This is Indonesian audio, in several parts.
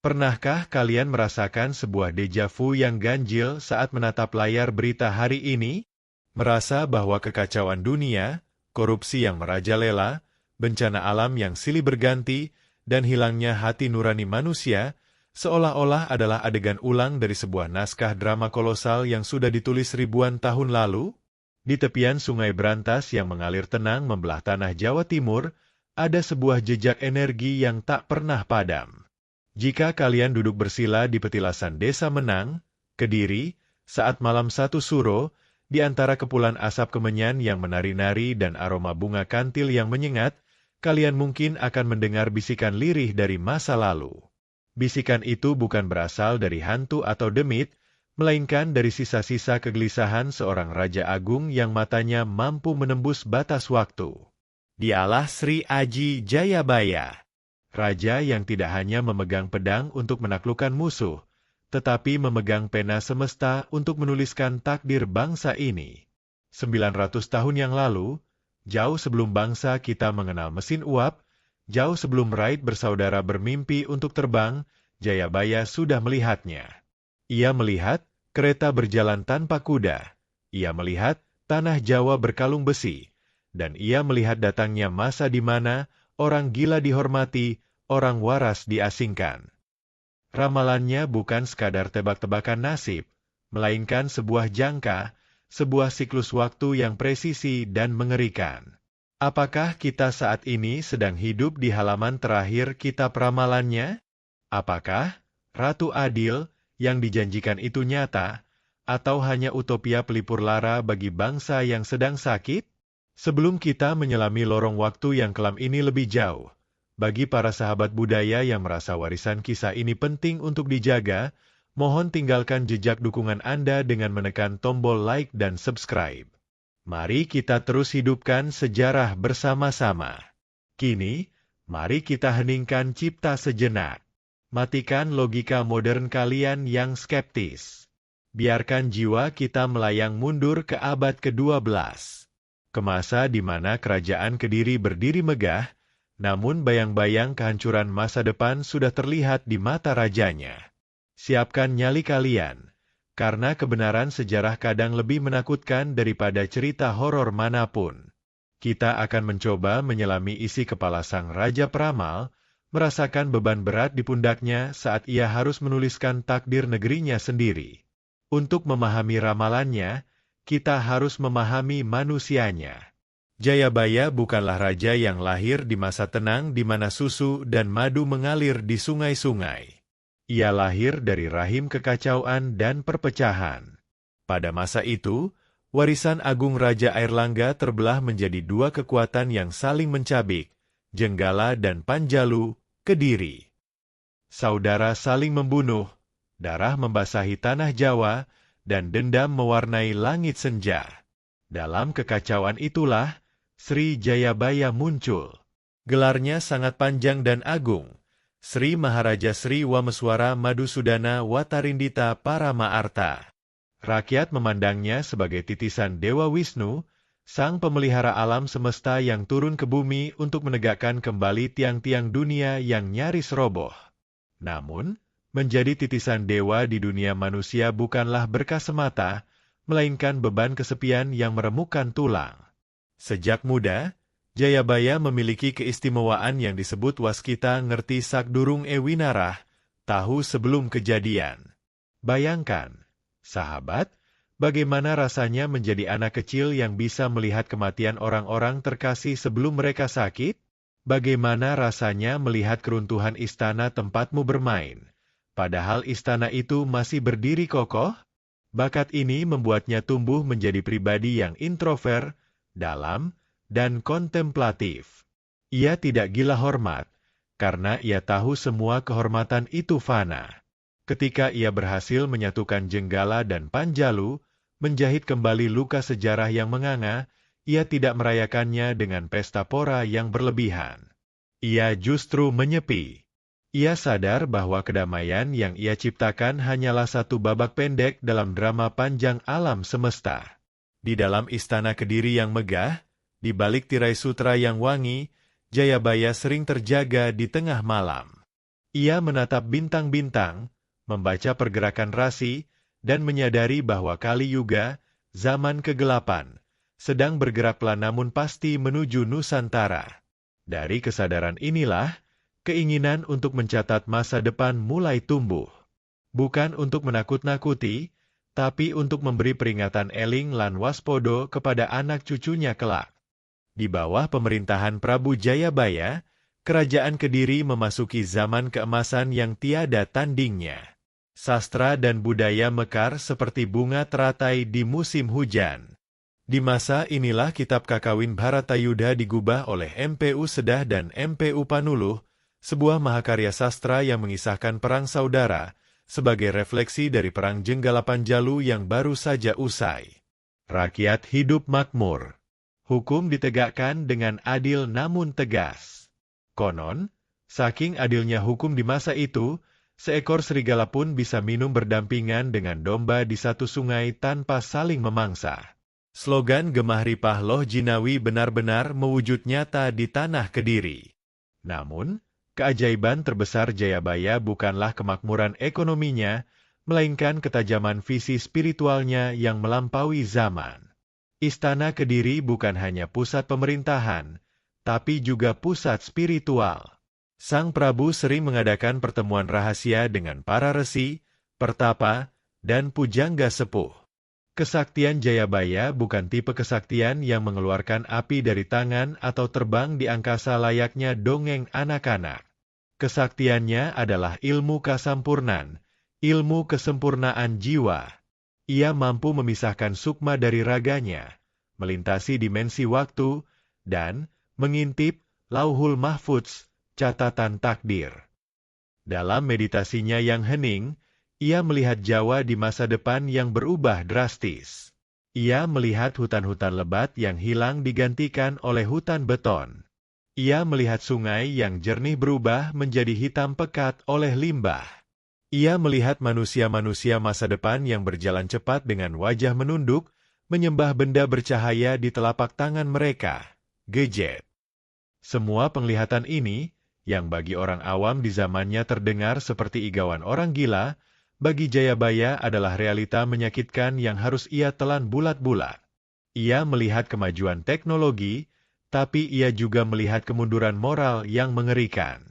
Pernahkah kalian merasakan sebuah deja vu yang ganjil saat menatap layar berita hari ini? Merasa bahwa kekacauan dunia, korupsi yang merajalela, bencana alam yang silih berganti, dan hilangnya hati nurani manusia, seolah-olah adalah adegan ulang dari sebuah naskah drama kolosal yang sudah ditulis ribuan tahun lalu? Di tepian sungai Brantas yang mengalir tenang membelah tanah Jawa Timur, ada sebuah jejak energi yang tak pernah padam. Jika kalian duduk bersila di petilasan Desa Menang, Kediri, saat malam satu suro, di antara kepulan asap kemenyan yang menari-nari dan aroma bunga kantil yang menyengat, kalian mungkin akan mendengar bisikan lirih dari masa lalu. Bisikan itu bukan berasal dari hantu atau demit, melainkan dari sisa-sisa kegelisahan seorang Raja Agung yang matanya mampu menembus batas waktu. Dialah Sri Aji Jayabaya. Raja yang tidak hanya memegang pedang untuk menaklukkan musuh, tetapi memegang pena semesta untuk menuliskan takdir bangsa ini. 900 tahun yang lalu, jauh sebelum bangsa kita mengenal mesin uap, jauh sebelum Raid bersaudara bermimpi untuk terbang, Jayabaya sudah melihatnya. Ia melihat kereta berjalan tanpa kuda, ia melihat tanah Jawa berkalung besi, dan ia melihat datangnya masa di mana orang gila dihormati, orang waras diasingkan. Ramalannya bukan sekadar tebak-tebakan nasib, melainkan sebuah jangka, sebuah siklus waktu yang presisi dan mengerikan. Apakah kita saat ini sedang hidup di halaman terakhir kitab ramalannya? Apakah Ratu Adil yang dijanjikan itu nyata, atau hanya utopia pelipur lara bagi bangsa yang sedang sakit? Sebelum kita menyelami lorong waktu yang kelam ini lebih jauh, bagi para sahabat budaya yang merasa warisan kisah ini penting untuk dijaga, mohon tinggalkan jejak dukungan Anda dengan menekan tombol like dan subscribe. Mari kita terus hidupkan sejarah bersama-sama. Kini, mari kita heningkan cipta sejenak. Matikan logika modern kalian yang skeptis. Biarkan jiwa kita melayang mundur ke abad ke-12. Ke masa di mana kerajaan Kediri berdiri megah, namun bayang-bayang kehancuran masa depan sudah terlihat di mata rajanya. Siapkan nyali kalian, karena kebenaran sejarah kadang lebih menakutkan daripada cerita horor manapun. Kita akan mencoba menyelami isi kepala sang Raja Peramal, merasakan beban berat di pundaknya saat ia harus menuliskan takdir negerinya sendiri. Untuk memahami ramalannya, kita harus memahami manusianya. Jayabaya bukanlah raja yang lahir di masa tenang di mana susu dan madu mengalir di sungai-sungai. Ia lahir dari rahim kekacauan dan perpecahan. Pada masa itu, warisan agung Raja Airlangga terbelah menjadi dua kekuatan yang saling mencabik, Jenggala dan Panjalu, Kediri. Saudara saling membunuh, darah membasahi tanah Jawa, dan dendam mewarnai langit senja. Dalam kekacauan itulah, Sri Jayabaya muncul. Gelarnya sangat panjang dan agung, Sri Maharaja Sri Wameswara Madusudana Watarindita Paramaarta. Rakyat memandangnya sebagai titisan Dewa Wisnu, sang pemelihara alam semesta yang turun ke bumi untuk menegakkan kembali tiang-tiang dunia yang nyaris roboh. Namun, menjadi titisan dewa di dunia manusia bukanlah berkah semata, melainkan beban kesepian yang meremukkan tulang. Sejak muda, Jayabaya memiliki keistimewaan yang disebut waskita ngerti sakdurung ewinarah, tahu sebelum kejadian. Bayangkan, sahabat, bagaimana rasanya menjadi anak kecil yang bisa melihat kematian orang-orang terkasih sebelum mereka sakit? Bagaimana rasanya melihat keruntuhan istana tempatmu bermain? Padahal istana itu masih berdiri kokoh, bakat ini membuatnya tumbuh menjadi pribadi yang introvert, dalam, dan kontemplatif. Ia tidak gila hormat, karena ia tahu semua kehormatan itu fana. Ketika ia berhasil menyatukan Jenggala dan Panjalu, menjahit kembali luka sejarah yang menganga, ia tidak merayakannya dengan pesta pora yang berlebihan. Ia justru menyepi. Ia sadar bahwa kedamaian yang ia ciptakan hanyalah satu babak pendek dalam drama panjang alam semesta. Di dalam istana Kediri yang megah, di balik tirai sutra yang wangi, Jayabaya sering terjaga di tengah malam. Ia menatap bintang-bintang, membaca pergerakan rasi, dan menyadari bahwa Kali Yuga, zaman kegelapan, sedang bergerak pelan namun pasti menuju Nusantara. Dari kesadaran inilah, keinginan untuk mencatat masa depan mulai tumbuh. Bukan untuk menakut-nakuti, tapi untuk memberi peringatan eling lan waspodo kepada anak cucunya kelak. Di bawah pemerintahan Prabu Jayabaya, Kerajaan Kediri memasuki zaman keemasan yang tiada tandingnya. Sastra dan budaya mekar seperti bunga teratai di musim hujan. Di masa inilah kitab Kakawin Bharatayuddha digubah oleh MPU Sedah dan MPU Panuluh, sebuah mahakarya sastra yang mengisahkan perang saudara, sebagai refleksi dari perang Jenggala-Panjalu yang baru saja usai. Rakyat hidup makmur. Hukum ditegakkan dengan adil namun tegas. Konon, saking adilnya hukum di masa itu, seekor serigala pun bisa minum berdampingan dengan domba di satu sungai tanpa saling memangsa. Slogan Gemah Ripah Loh Jinawi benar-benar mewujud nyata di tanah Kediri. Namun, keajaiban terbesar Jayabaya bukanlah kemakmuran ekonominya, melainkan ketajaman visi spiritualnya yang melampaui zaman. Istana Kediri bukan hanya pusat pemerintahan, tapi juga pusat spiritual. Sang Prabu sering mengadakan pertemuan rahasia dengan para resi, pertapa, dan pujangga sepuh. Kesaktian Jayabaya bukan tipe kesaktian yang mengeluarkan api dari tangan atau terbang di angkasa layaknya dongeng anak-anak. Kesaktiannya adalah ilmu kasampurnan, ilmu kesempurnaan jiwa. Ia mampu memisahkan sukma dari raganya, melintasi dimensi waktu, dan mengintip lauhul mahfudz, catatan takdir. Dalam meditasinya yang hening, ia melihat Jawa di masa depan yang berubah drastis. Ia melihat hutan-hutan lebat yang hilang digantikan oleh hutan beton. Ia melihat sungai yang jernih berubah menjadi hitam pekat oleh limbah. Ia melihat manusia-manusia masa depan yang berjalan cepat dengan wajah menunduk, menyembah benda bercahaya di telapak tangan mereka, gadget. Semua penglihatan ini, yang bagi orang awam di zamannya terdengar seperti igauan orang gila, bagi Jayabaya adalah realita menyakitkan yang harus ia telan bulat-bulat. Ia melihat kemajuan teknologi, tapi ia juga melihat kemunduran moral yang mengerikan.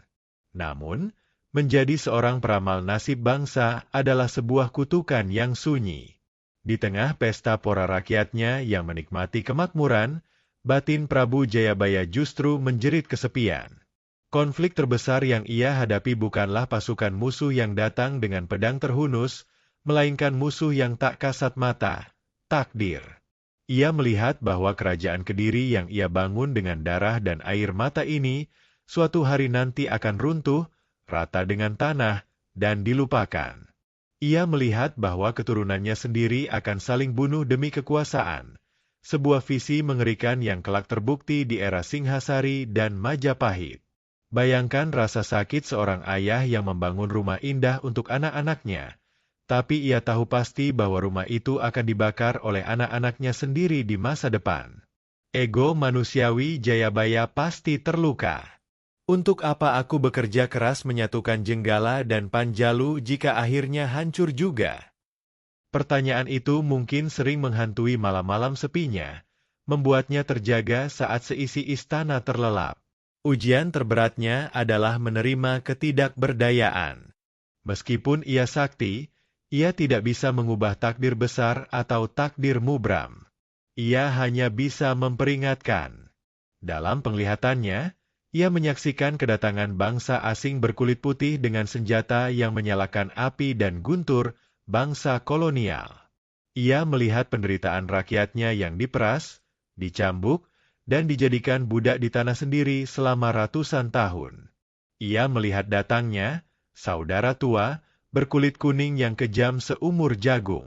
Namun, menjadi seorang peramal nasib bangsa adalah sebuah kutukan yang sunyi. Di tengah pesta pora rakyatnya yang menikmati kemakmuran, batin Prabu Jayabaya justru menjerit kesepian. Konflik terbesar yang ia hadapi bukanlah pasukan musuh yang datang dengan pedang terhunus, melainkan musuh yang tak kasat mata, takdir. Ia melihat bahwa kerajaan Kediri yang ia bangun dengan darah dan air mata ini, suatu hari nanti akan runtuh, rata dengan tanah, dan dilupakan. Ia melihat bahwa keturunannya sendiri akan saling bunuh demi kekuasaan, sebuah visi mengerikan yang kelak terbukti di era Singhasari dan Majapahit. Bayangkan rasa sakit seorang ayah yang membangun rumah indah untuk anak-anaknya, tapi ia tahu pasti bahwa rumah itu akan dibakar oleh anak-anaknya sendiri di masa depan. Ego manusiawi Jayabaya pasti terluka. Untuk apa aku bekerja keras menyatukan Jenggala dan Panjalu jika akhirnya hancur juga? Pertanyaan itu mungkin sering menghantui malam-malam sepinya, membuatnya terjaga saat seisi istana terlelap. Ujian terberatnya adalah menerima ketidakberdayaan. Meskipun ia sakti, ia tidak bisa mengubah takdir besar atau takdir mubram. Ia hanya bisa memperingatkan. Dalam penglihatannya, ia menyaksikan kedatangan bangsa asing berkulit putih dengan senjata yang menyalakan api dan guntur, bangsa kolonial. Ia melihat penderitaan rakyatnya yang diperas, dicambuk, dan dijadikan budak di tanah sendiri selama ratusan tahun. Ia melihat datangnya, saudara tua, berkulit kuning yang kejam seumur jagung.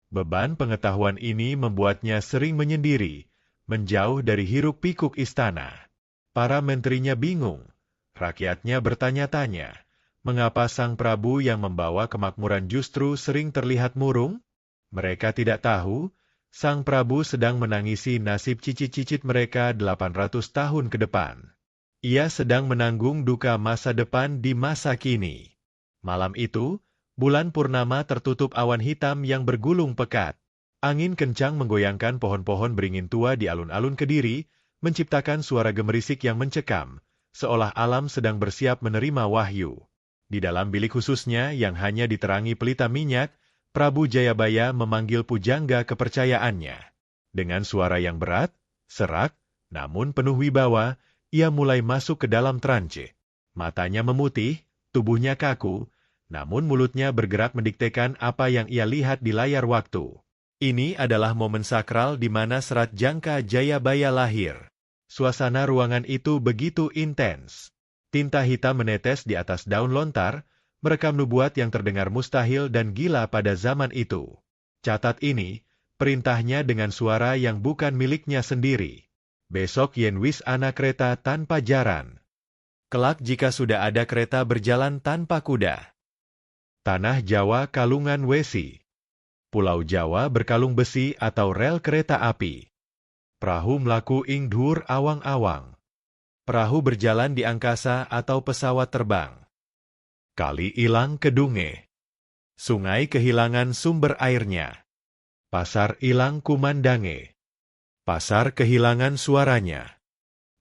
Beban pengetahuan ini membuatnya sering menyendiri, menjauh dari hiruk-pikuk istana. Para menterinya bingung, rakyatnya bertanya-tanya, mengapa Sang Prabu yang membawa kemakmuran justru sering terlihat murung? Mereka tidak tahu, Sang Prabu sedang menangisi nasib cicit-cicit mereka 800 tahun ke depan. Ia sedang menanggung duka masa depan di masa kini. Malam itu, bulan purnama tertutup awan hitam yang bergulung pekat. Angin kencang menggoyangkan pohon-pohon beringin tua di alun-alun Kediri, menciptakan suara gemerisik yang mencekam, seolah alam sedang bersiap menerima wahyu. Di dalam bilik khususnya yang hanya diterangi pelita minyak, Prabu Jayabaya memanggil pujangga kepercayaannya. Dengan suara yang berat, serak, namun penuh wibawa, ia mulai masuk ke dalam trance. Matanya memutih, tubuhnya kaku, namun mulutnya bergerak mendiktekan apa yang ia lihat di layar waktu. Ini adalah momen sakral di mana Serat Jangka Jayabaya lahir. Suasana ruangan itu begitu intens. Tinta hitam menetes di atas daun lontar, merekam nubuat yang terdengar mustahil dan gila pada zaman itu. Catat ini, perintahnya dengan suara yang bukan miliknya sendiri. Besok yen wis ana kereta tanpa jaran. Kelak jika sudah ada kereta berjalan tanpa kuda. Tanah Jawa kalungan wesi. Pulau Jawa berkalung besi atau rel kereta api. Perahu mlaku ing dhuwur awang-awang. Perahu berjalan di angkasa atau pesawat terbang. Kali ilang kedunge. Sungai kehilangan sumber airnya. Pasar ilang kumandange. Pasar kehilangan suaranya.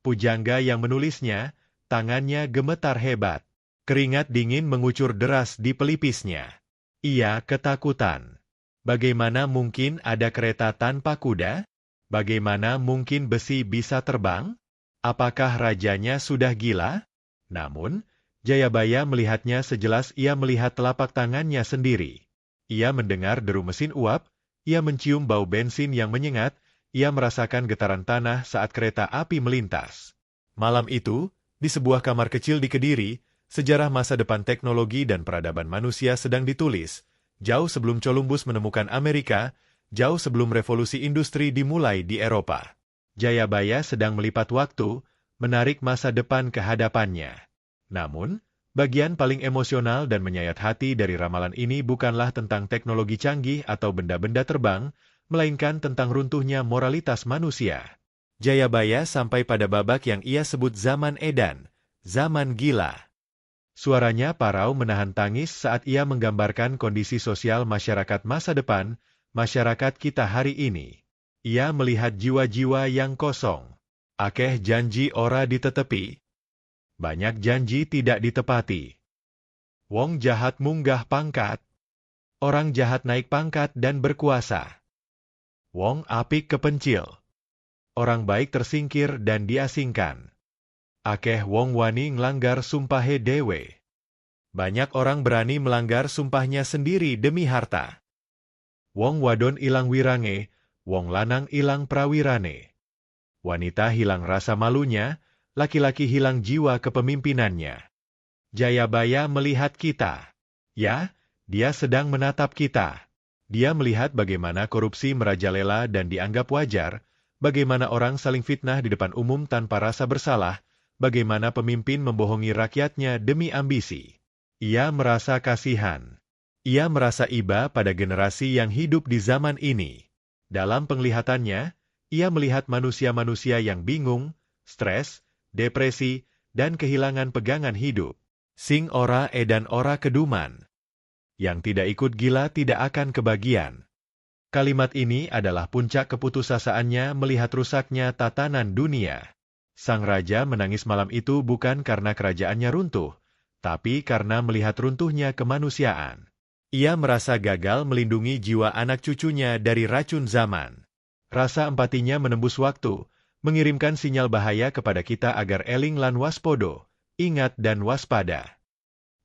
Pujangga yang menulisnya, tangannya gemetar hebat. Keringat dingin mengucur deras di pelipisnya. Ia ketakutan. Bagaimana mungkin ada kereta tanpa kuda? Bagaimana mungkin besi bisa terbang? Apakah rajanya sudah gila? Namun, Jayabaya melihatnya sejelas ia melihat telapak tangannya sendiri. Ia mendengar deru mesin uap, ia mencium bau bensin yang menyengat, ia merasakan getaran tanah saat kereta api melintas. Malam itu, di sebuah kamar kecil di Kediri, sejarah masa depan teknologi dan peradaban manusia sedang ditulis, jauh sebelum Columbus menemukan Amerika, jauh sebelum revolusi industri dimulai di Eropa. Jayabaya sedang melipat waktu, menarik masa depan ke hadapannya. Namun, bagian paling emosional dan menyayat hati dari ramalan ini bukanlah tentang teknologi canggih atau benda-benda terbang, melainkan tentang runtuhnya moralitas manusia. Jayabaya sampai pada babak yang ia sebut zaman edan, zaman gila. Suaranya parau menahan tangis saat ia menggambarkan kondisi sosial masyarakat masa depan, masyarakat kita hari ini. Ia melihat jiwa-jiwa yang kosong. Akeh janji ora ditetepi. Banyak janji tidak ditepati. Wong jahat munggah pangkat. Orang jahat naik pangkat dan berkuasa. Wong apik kepencil. Orang baik tersingkir dan diasingkan. Akeh wong wani nglanggar sumpahe dewe. Banyak orang berani melanggar sumpahnya sendiri demi harta. Wong wadon ilang wirange, wong lanang ilang prawirane. Wanita hilang rasa malunya, laki-laki hilang jiwa kepemimpinannya. Jayabaya melihat kita. Ya, dia sedang menatap kita. Dia melihat bagaimana korupsi merajalela dan dianggap wajar, bagaimana orang saling fitnah di depan umum tanpa rasa bersalah, bagaimana pemimpin membohongi rakyatnya demi ambisi. Ia merasa kasihan. Ia merasa iba pada generasi yang hidup di zaman ini. Dalam penglihatannya, ia melihat manusia-manusia yang bingung, stres, depresi, dan kehilangan pegangan hidup. Sing ora edan ora keduman. Yang tidak ikut gila tidak akan kebagian. Kalimat ini adalah puncak keputusasaannya melihat rusaknya tatanan dunia. Sang raja menangis malam itu bukan karena kerajaannya runtuh, tapi karena melihat runtuhnya kemanusiaan. Ia merasa gagal melindungi jiwa anak cucunya dari racun zaman. Rasa empatinya menembus waktu, mengirimkan sinyal bahaya kepada kita agar eling lan waspodo, ingat dan waspada.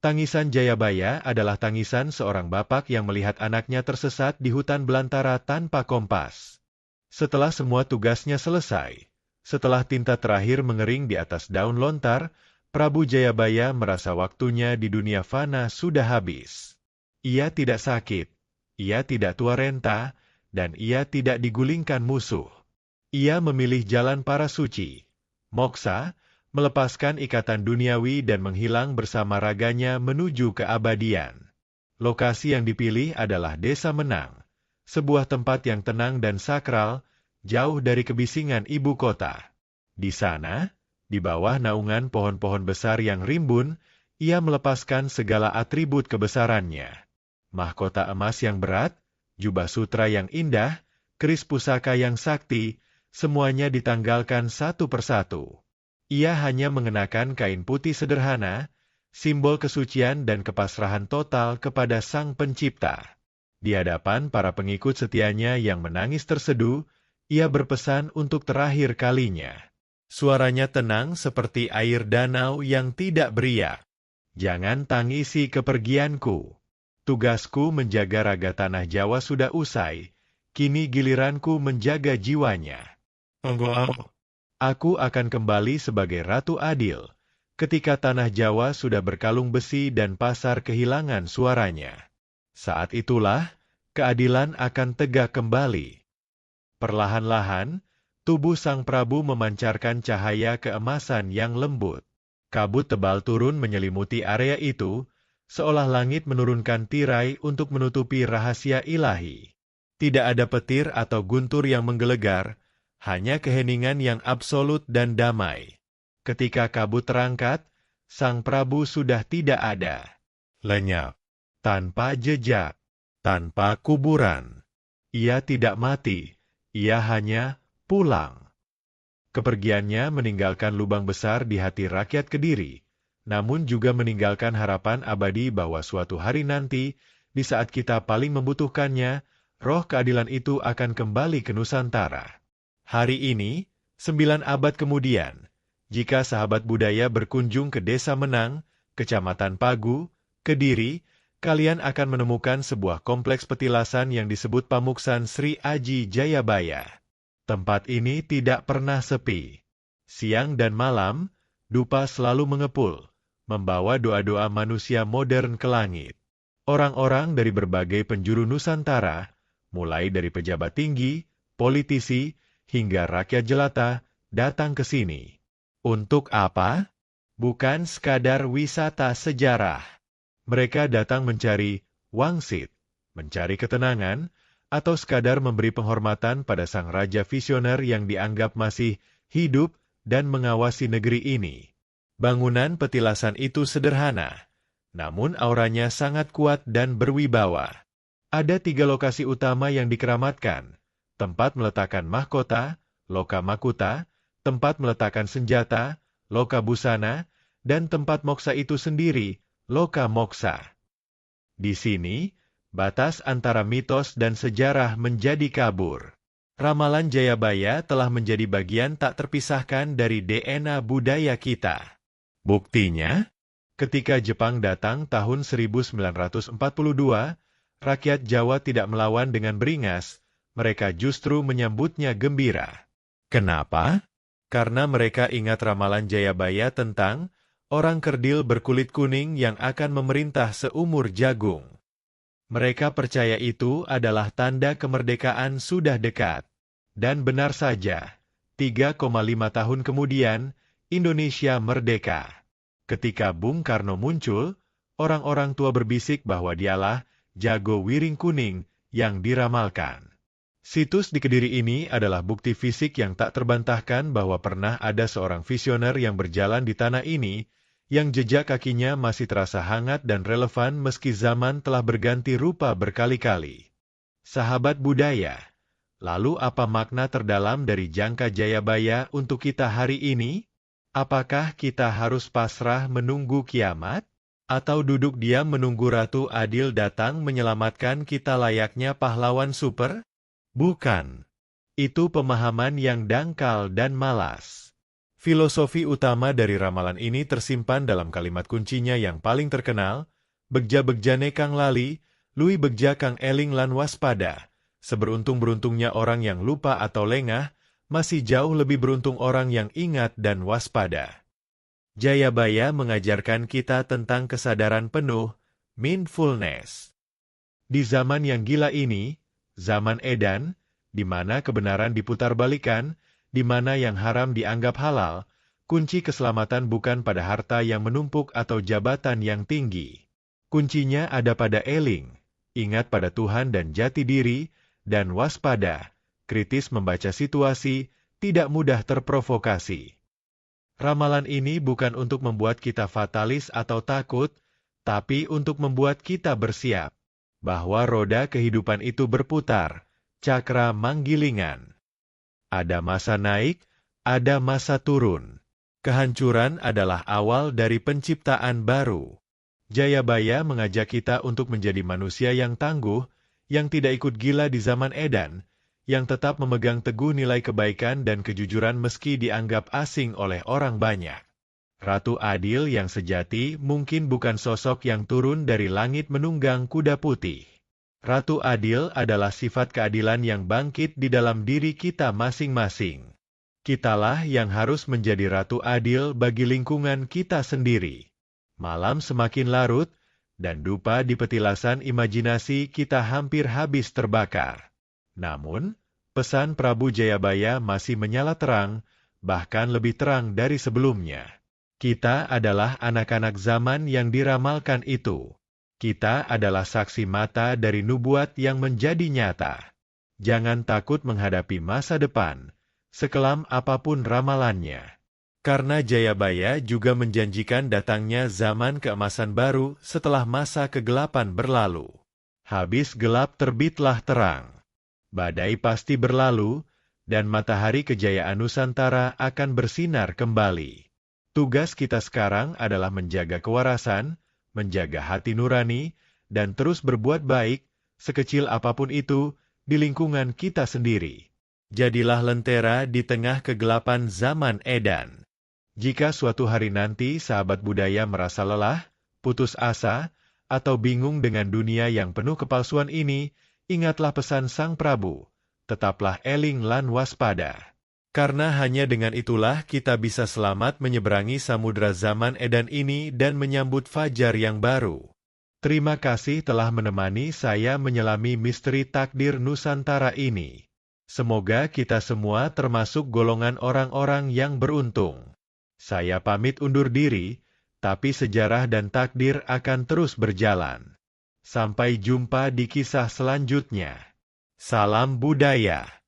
Tangisan Jayabaya adalah tangisan seorang bapak yang melihat anaknya tersesat di hutan belantara tanpa kompas. Setelah semua tugasnya selesai, setelah tinta terakhir mengering di atas daun lontar, Prabu Jayabaya merasa waktunya di dunia fana sudah habis. Ia tidak sakit, ia tidak tua renta, dan ia tidak digulingkan musuh. Ia memilih jalan para suci, moksa, melepaskan ikatan duniawi dan menghilang bersama raganya menuju keabadian. Lokasi yang dipilih adalah Desa Menang, sebuah tempat yang tenang dan sakral, jauh dari kebisingan ibu kota. Di sana, Di bawah naungan pohon-pohon besar yang rimbun, ia melepaskan segala atribut kebesarannya. Mahkota emas yang berat, jubah sutra yang indah, keris pusaka yang sakti, semuanya ditanggalkan satu persatu. Ia hanya mengenakan kain putih sederhana, simbol kesucian dan kepasrahan total kepada Sang Pencipta. Di hadapan para pengikut setianya yang menangis terseduh, ia berpesan untuk terakhir kalinya. Suaranya tenang seperti air danau yang tidak beriak. Jangan tangisi kepergianku. Tugasku menjaga raga tanah Jawa sudah usai, kini giliranku menjaga jiwanya. Aku akan kembali sebagai Ratu Adil, ketika tanah Jawa sudah berkalung besi dan pasar kehilangan suaranya. Saat itulah, keadilan akan tegak kembali. Perlahan-lahan, tubuh Sang Prabu memancarkan cahaya keemasan yang lembut. Kabut tebal turun menyelimuti area itu, seolah langit menurunkan tirai untuk menutupi rahasia ilahi. Tidak ada petir atau guntur yang menggelegar, hanya keheningan yang absolut dan damai. Ketika kabut terangkat, Sang Prabu sudah tidak ada. Lenyap, tanpa jejak, tanpa kuburan. Ia tidak mati, ia hanya pulang. Kepergiannya meninggalkan lubang besar di hati rakyat Kediri, namun juga meninggalkan harapan abadi bahwa suatu hari nanti, di saat kita paling membutuhkannya, roh keadilan itu akan kembali ke Nusantara. Hari ini, 9 abad kemudian, jika sahabat budaya berkunjung ke Desa Menang, Kecamatan Pagu, Kediri, kalian akan menemukan sebuah kompleks petilasan yang disebut Pamuksan Sri Aji Jayabaya. Tempat ini tidak pernah sepi. Siang dan malam, dupa selalu mengepul, membawa doa-doa manusia modern ke langit. Orang-orang dari berbagai penjuru Nusantara, mulai dari pejabat tinggi, politisi, hingga rakyat jelata, datang ke sini. Untuk apa? Bukan sekadar wisata sejarah. Mereka datang mencari wangsit, mencari ketenangan, atau sekadar memberi penghormatan pada sang raja visioner yang dianggap masih hidup dan mengawasi negeri ini. Bangunan petilasan itu sederhana, namun auranya sangat kuat dan berwibawa. Ada 3 lokasi utama yang dikeramatkan, tempat meletakkan mahkota, loka makuta, tempat meletakkan senjata, loka busana, dan tempat moksa itu sendiri, loka moksa. Di sini, batas antara mitos dan sejarah menjadi kabur. Ramalan Jayabaya telah menjadi bagian tak terpisahkan dari DNA budaya kita. Buktinya, ketika Jepang datang tahun 1942, rakyat Jawa tidak melawan dengan beringas, mereka justru menyambutnya gembira. Kenapa? Karena mereka ingat ramalan Jayabaya tentang orang kerdil berkulit kuning yang akan memerintah seumur jagung. Mereka percaya itu adalah tanda kemerdekaan sudah dekat. Dan benar saja, 3,5 tahun kemudian, Indonesia merdeka. Ketika Bung Karno muncul, orang-orang tua berbisik bahwa dialah jago wiring kuning yang diramalkan. Situs di Kediri ini adalah bukti fisik yang tak terbantahkan bahwa pernah ada seorang visioner yang berjalan di tanah ini, yang jejak kakinya masih terasa hangat dan relevan meski zaman telah berganti rupa berkali-kali. Sahabat budaya, lalu apa makna terdalam dari jangka Jayabaya untuk kita hari ini? Apakah kita harus pasrah menunggu kiamat? Atau duduk diam menunggu Ratu Adil datang menyelamatkan kita layaknya pahlawan super? Bukan. Itu pemahaman yang dangkal dan malas. Filosofi utama dari ramalan ini tersimpan dalam kalimat kuncinya yang paling terkenal, begja-begjane kang lali, lui begja kang eling lan waspada. Seberuntung-beruntungnya orang yang lupa atau lengah, masih jauh lebih beruntung orang yang ingat dan waspada. Jayabaya mengajarkan kita tentang kesadaran penuh, mindfulness. Di zaman yang gila ini, zaman edan, di mana kebenaran diputarbalikan, di mana yang haram dianggap halal, kunci keselamatan bukan pada harta yang menumpuk atau jabatan yang tinggi. Kuncinya ada pada eling, ingat pada Tuhan dan jati diri, dan waspada, kritis membaca situasi, tidak mudah terprovokasi. Ramalan ini bukan untuk membuat kita fatalis atau takut, tapi untuk membuat kita bersiap bahwa roda kehidupan itu berputar, cakra manggilingan. Ada masa naik, ada masa turun. Kehancuran adalah awal dari penciptaan baru. Jayabaya mengajak kita untuk menjadi manusia yang tangguh, yang tidak ikut gila di zaman edan, yang tetap memegang teguh nilai kebaikan dan kejujuran meski dianggap asing oleh orang banyak. Ratu Adil yang sejati mungkin bukan sosok yang turun dari langit menunggang kuda putih. Ratu Adil adalah sifat keadilan yang bangkit di dalam diri kita masing-masing. Kitalah yang harus menjadi Ratu Adil bagi lingkungan kita sendiri. Malam semakin larut, dan dupa di petilasan imajinasi kita hampir habis terbakar. Namun, pesan Prabu Jayabaya masih menyala terang, bahkan lebih terang dari sebelumnya. Kita adalah anak-anak zaman yang diramalkan itu. Kita adalah saksi mata dari nubuat yang menjadi nyata. Jangan takut menghadapi masa depan, sekelam apapun ramalannya. Karena Jayabaya juga menjanjikan datangnya zaman keemasan baru setelah masa kegelapan berlalu. Habis gelap terbitlah terang. Badai pasti berlalu, dan matahari kejayaan Nusantara akan bersinar kembali. Tugas kita sekarang adalah menjaga kewarasan, menjaga hati nurani, dan terus berbuat baik, sekecil apapun itu, di lingkungan kita sendiri. Jadilah lentera di tengah kegelapan zaman edan. Jika suatu hari nanti sahabat budaya merasa lelah, putus asa, atau bingung dengan dunia yang penuh kepalsuan ini, ingatlah pesan Sang Prabu, tetaplah eling lan waspada. Karena hanya dengan itulah kita bisa selamat menyeberangi samudra zaman edan ini dan menyambut fajar yang baru. Terima kasih telah menemani saya menyelami misteri takdir Nusantara ini. Semoga kita semua termasuk golongan orang-orang yang beruntung. Saya pamit undur diri, tapi sejarah dan takdir akan terus berjalan. Sampai jumpa di kisah selanjutnya. Salam budaya.